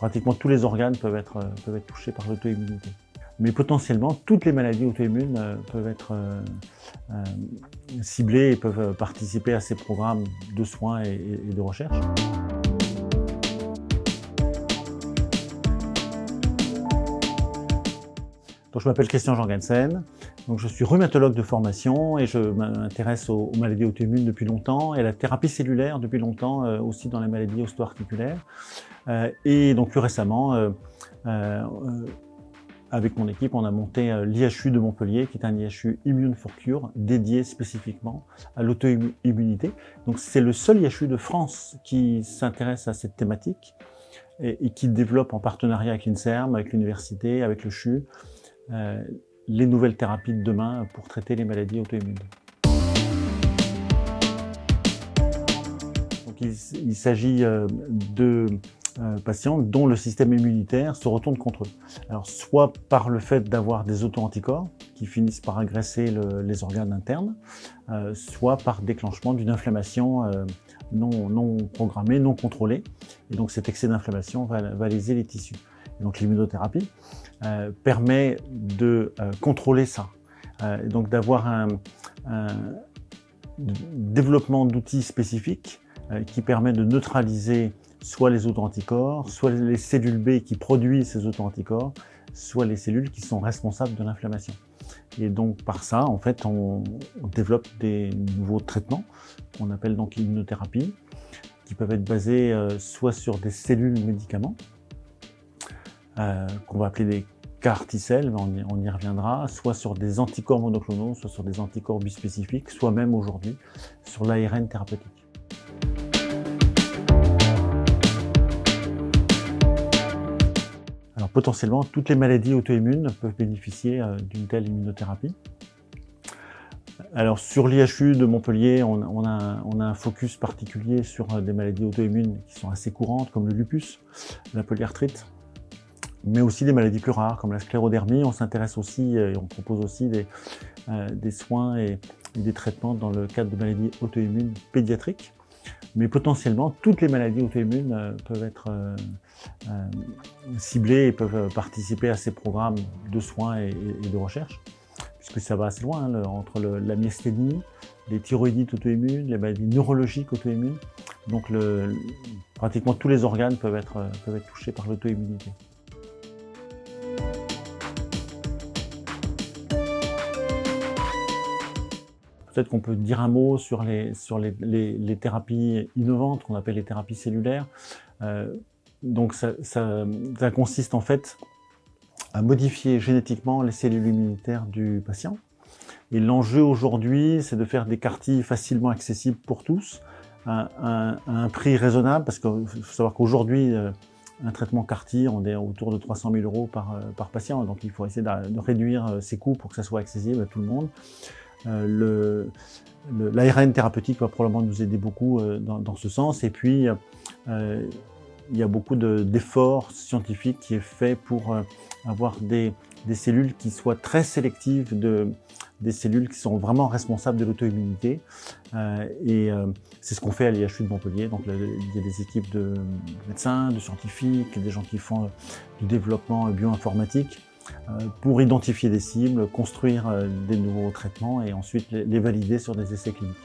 pratiquement tous les organes peuvent être touchés par l'auto-immunité. Mais potentiellement, toutes les maladies auto-immunes peuvent être ciblées et peuvent participer à ces programmes de soins et de recherche. Donc, je m'appelle Christian Jorgensen, donc je suis rhumatologue de formation et je m'intéresse aux maladies auto-immunes depuis longtemps et à la thérapie cellulaire depuis longtemps aussi dans les maladies osto-articulaires. Et donc plus récemment, avec mon équipe, on a monté l'IHU de Montpellier, qui est un IHU Immune for Cure, dédié spécifiquement à l'auto-immunité. Donc c'est le seul IHU de France qui s'intéresse à cette thématique et qui développe en partenariat avec l'INSERM, avec l'université, avec le CHU, les nouvelles thérapies de demain pour traiter les maladies auto-immunes. Donc il s'agit de patients dont le système immunitaire se retourne contre eux. Alors soit par le fait d'avoir des auto-anticorps qui finissent par agresser les organes internes, soit par déclenchement d'une inflammation non programmée, non contrôlée. Et donc cet excès d'inflammation va léser les tissus. Et donc l'immunothérapie permet de contrôler ça. Donc d'avoir un développement d'outils spécifiques qui permet de neutraliser soit les auto-anticorps, soit les cellules B qui produisent ces auto-anticorps, soit les cellules qui sont responsables de l'inflammation. Et donc par ça, en fait, on développe des nouveaux traitements qu'on appelle donc l'immunothérapie, qui peuvent être basés soit sur des cellules médicaments, qu'on va appeler des CAR T-cells, on y reviendra, soit sur des anticorps monoclonaux, soit sur des anticorps bispécifiques, soit même aujourd'hui sur l'ARN thérapeutique. Alors potentiellement, toutes les maladies auto-immunes peuvent bénéficier d'une telle immunothérapie. Alors sur l'IHU de Montpellier, on a un focus particulier sur des maladies auto-immunes qui sont assez courantes, comme le lupus, la polyarthrite, mais aussi des maladies plus rares, comme la sclérodermie. On s'intéresse aussi et on propose aussi des soins et des traitements dans le cadre de maladies auto-immunes pédiatriques. Mais potentiellement, toutes les maladies auto-immunes peuvent être ciblées et peuvent participer à ces programmes de soins et de recherche, puisque ça va assez loin, entre la myasthénie, les thyroïdites auto-immunes, les maladies neurologiques auto-immunes. Donc pratiquement tous les organes peuvent être touchés par l'auto-immunité. Peut-être qu'on peut dire un mot sur les thérapies innovantes, qu'on appelle les thérapies cellulaires. Donc ça consiste en fait à modifier génétiquement les cellules immunitaires du patient. Et l'enjeu aujourd'hui, c'est de faire des CAR-T facilement accessibles pour tous, à un prix raisonnable, parce qu'il faut savoir qu'aujourd'hui, un traitement CAR-T, on est autour de 300 000 € par patient, donc il faut essayer de réduire ses coûts pour que ça soit accessible à tout le monde. L'ARN thérapeutique va probablement nous aider beaucoup dans ce sens. Et puis, il y a beaucoup d'efforts scientifiques qui est fait pour avoir des cellules qui soient très sélectives, des cellules qui sont vraiment responsables de l'auto-immunité. C'est ce qu'on fait à l'IHU de Montpellier. Donc, il y a des équipes de médecins, de scientifiques, des gens qui font du développement bioinformatique, pour identifier des cibles, construire des nouveaux traitements et ensuite les valider sur des essais cliniques.